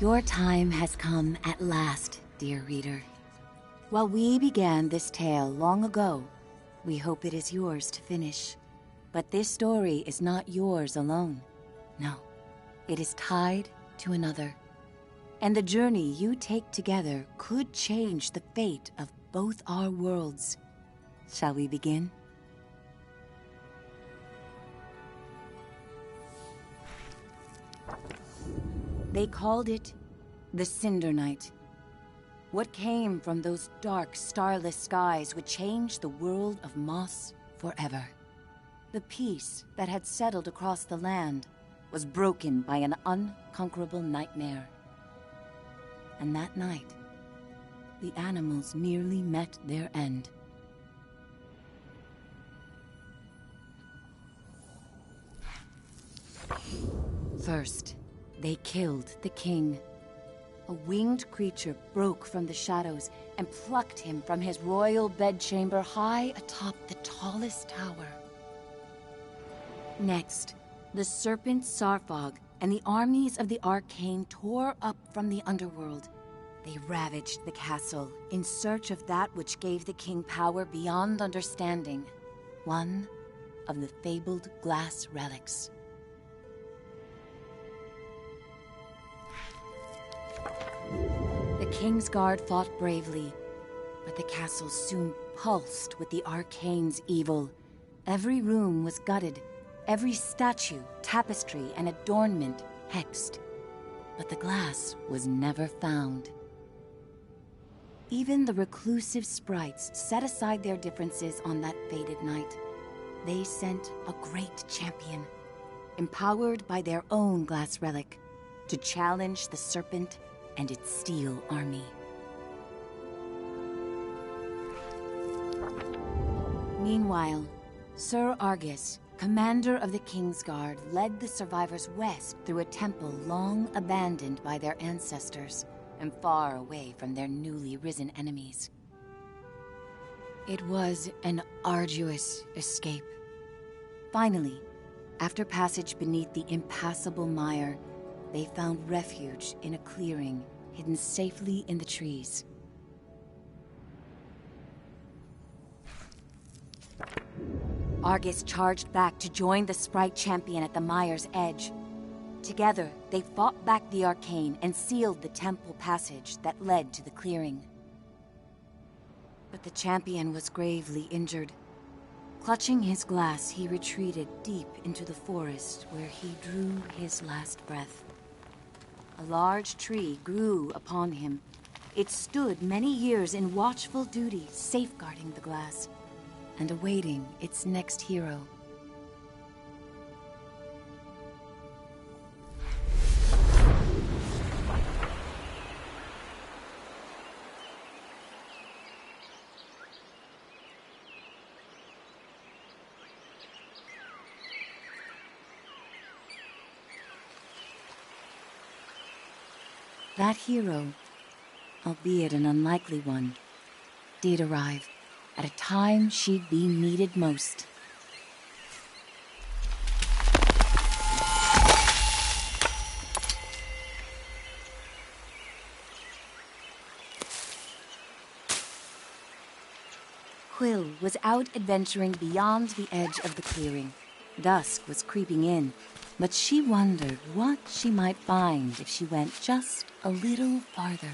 Your time has come at last, dear reader. While we began this tale long ago, we hope it is yours to finish. But this story is not yours alone. No, it is tied to another. And the journey you take together could change the fate of both our worlds. Shall we begin? They called it the Cinder Night. What came from those dark, starless skies would change the world of Moss forever. The peace that had settled across the land was broken by an unconquerable nightmare. And that night, the animals nearly met their end. First, they killed the king. A winged creature broke from the shadows and plucked him from his royal bedchamber high atop the tallest tower. Next, the serpent Sarfog and the armies of the Arcane tore up from the underworld. They ravaged the castle in search of that which gave the king power beyond understanding. One of the fabled glass relics. The King's Guard fought bravely, but the castle soon pulsed with the Arcane's evil. Every room was gutted, every statue, tapestry, and adornment hexed. But the glass was never found. Even the reclusive sprites set aside their differences on that fated night. They sent a great champion, empowered by their own glass relic, to challenge the serpent and its steel army. Meanwhile, Sir Argus, commander of the King's Guard, led the survivors west through a temple long abandoned by their ancestors and far away from their newly risen enemies. It was an arduous escape. Finally, after passage beneath the impassable mire, they found refuge in a clearing hidden safely in the trees. Argus charged back to join the sprite champion at the mire's edge. Together, they fought back the Arcane and sealed the temple passage that led to the clearing. But the champion was gravely injured. Clutching his glass, he retreated deep into the forest where he drew his last breath. A large tree grew upon him. It stood many years in watchful duty, safeguarding the glass and awaiting its next hero. That hero, albeit an unlikely one, did arrive at a time she'd be needed most. Quill was out adventuring beyond the edge of the clearing. Dusk was creeping in, but she wondered what she might find if she went just a little farther.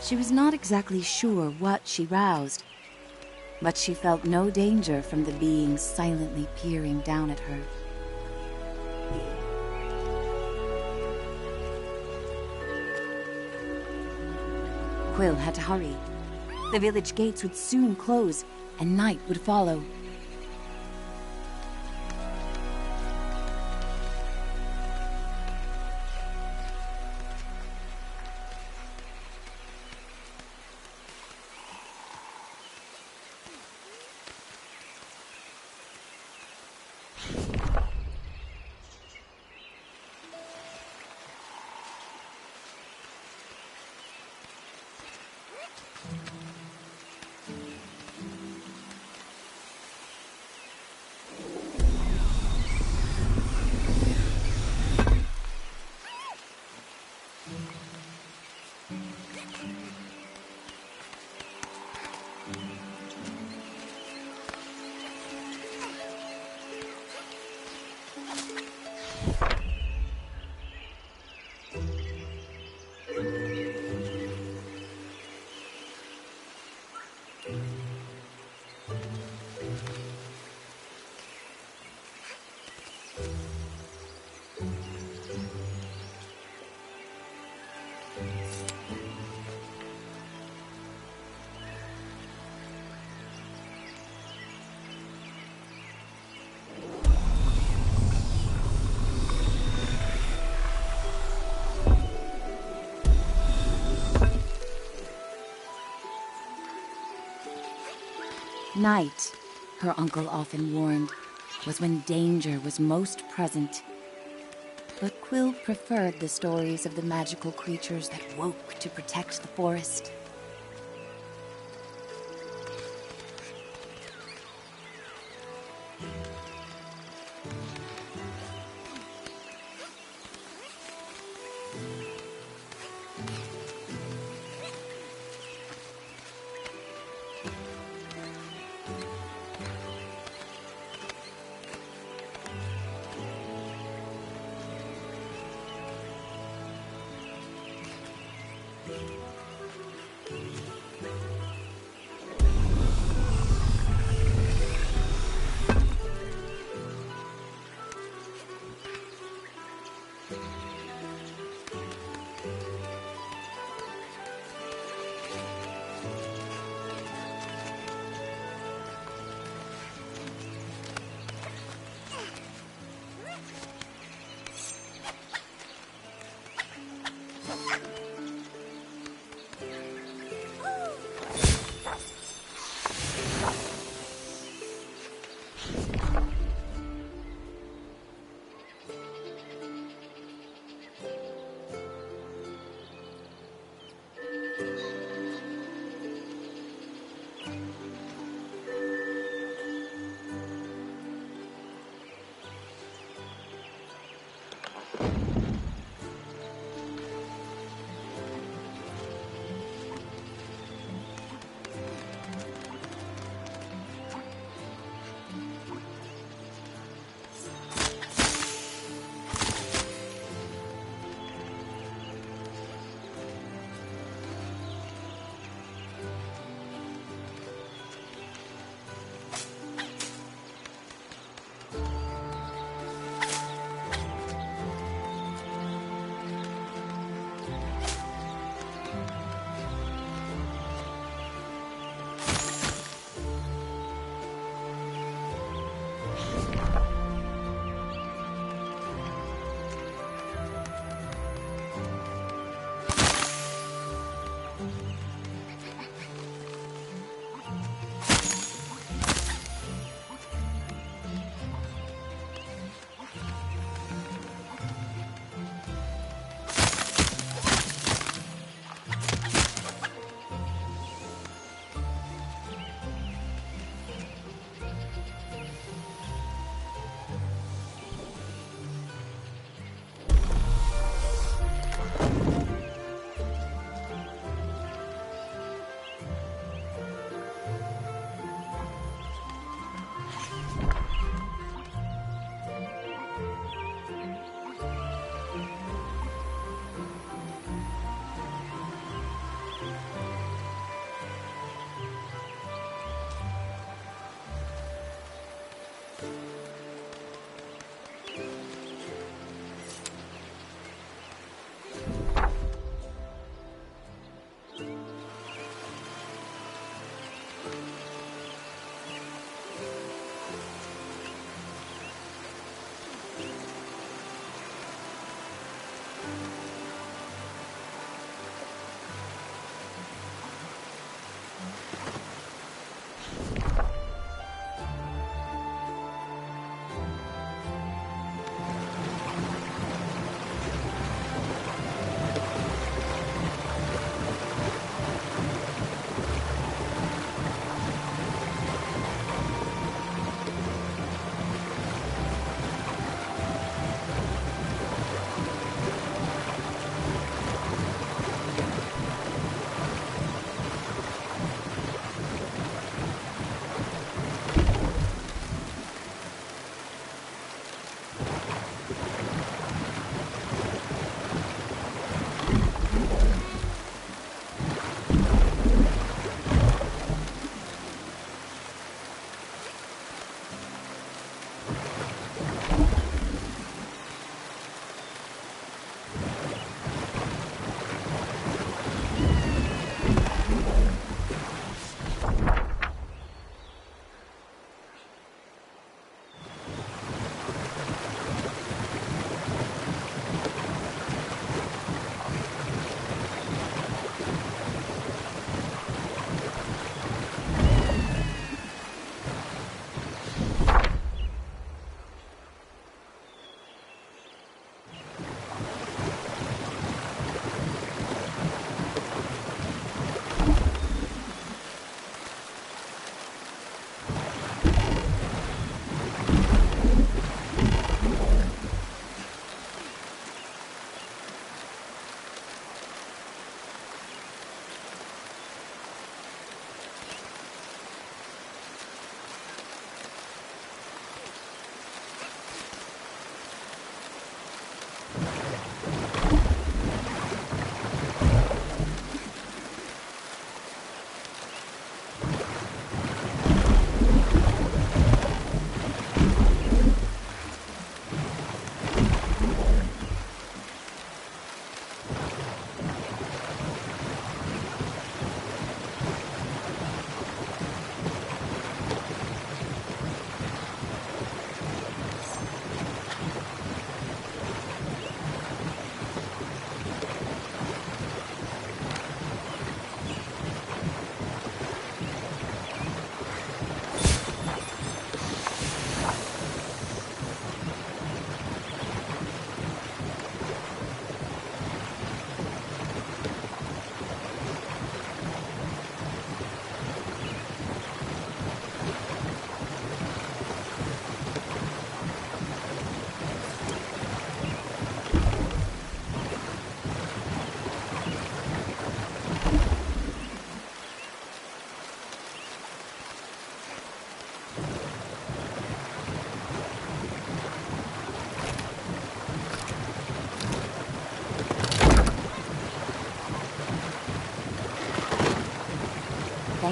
She was not exactly sure what she roused, but she felt no danger from the beings silently peering down at her. Quill had to hurry. The village gates would soon close, and night would follow. Night, her uncle often warned, was when danger was most present. But Quill preferred the stories of the magical creatures that woke to protect the forest.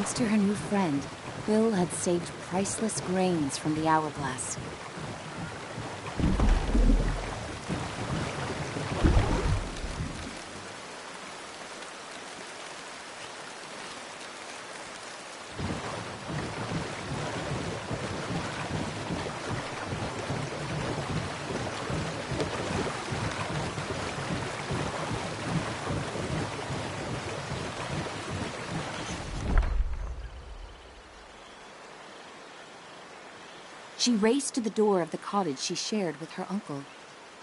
Thanks to her new friend, Quill had saved priceless grains from the hourglass. She raced to the door of the cottage she shared with her uncle,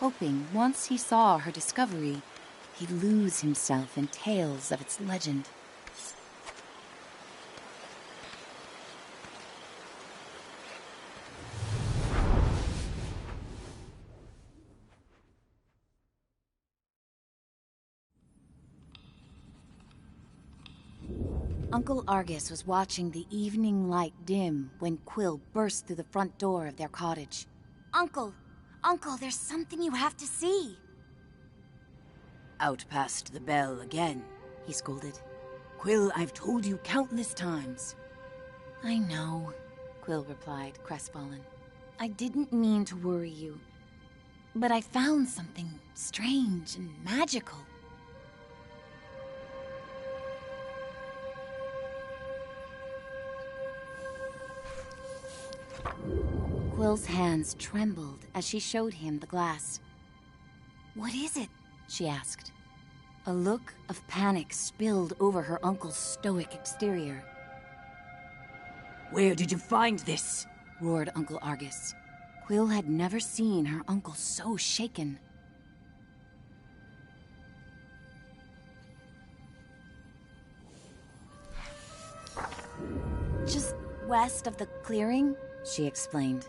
hoping once he saw her discovery, he'd lose himself in tales of its legend. Uncle Argus was watching the evening light dim when Quill burst through the front door of their cottage. Uncle! Uncle, there's something you have to see! Out past the bell again, he scolded. Quill, I've told you countless times. I know, Quill replied, crestfallen. I didn't mean to worry you, but I found something strange and magical. Quill's hands trembled as she showed him the glass. What is it? She asked. A look of panic spilled over her uncle's stoic exterior. Where did you find this? Roared Uncle Argus. Quill had never seen her uncle so shaken. Just west of the clearing, she explained.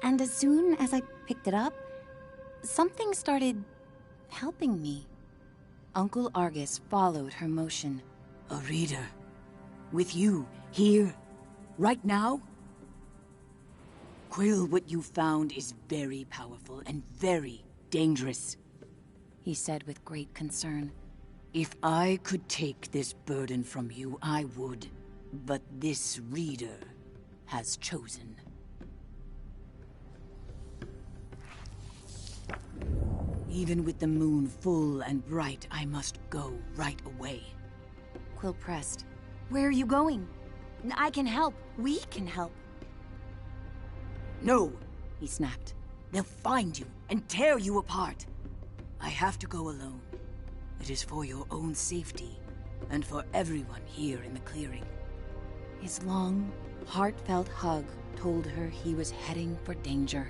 And as soon as I picked it up, something started helping me. Uncle Argus followed her motion. A reader? With you, here, right now? Quill, what you found is very powerful and very dangerous, he said with great concern. If I could take this burden from you, I would. But this reader has chosen. Even with the moon full and bright, I must go right away. Quill pressed. Where are you going? I can help. We can help. No, he snapped. They'll find you and tear you apart. I have to go alone. It is for your own safety and for everyone here in the clearing. His long, heartfelt hug told her he was heading for danger.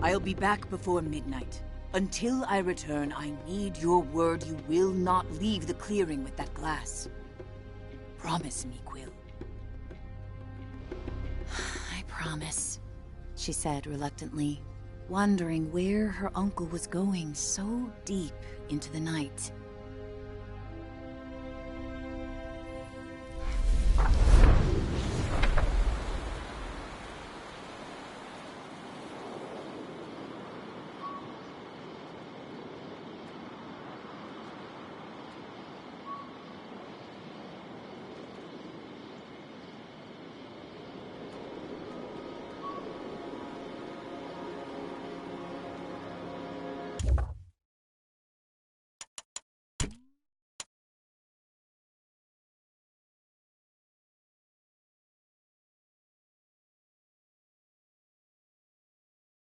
I'll be back before midnight. Until I return, I need your word you will not leave the clearing with that glass. Promise me, Quill. I promise, she said reluctantly, wondering where her uncle was going so deep into the night.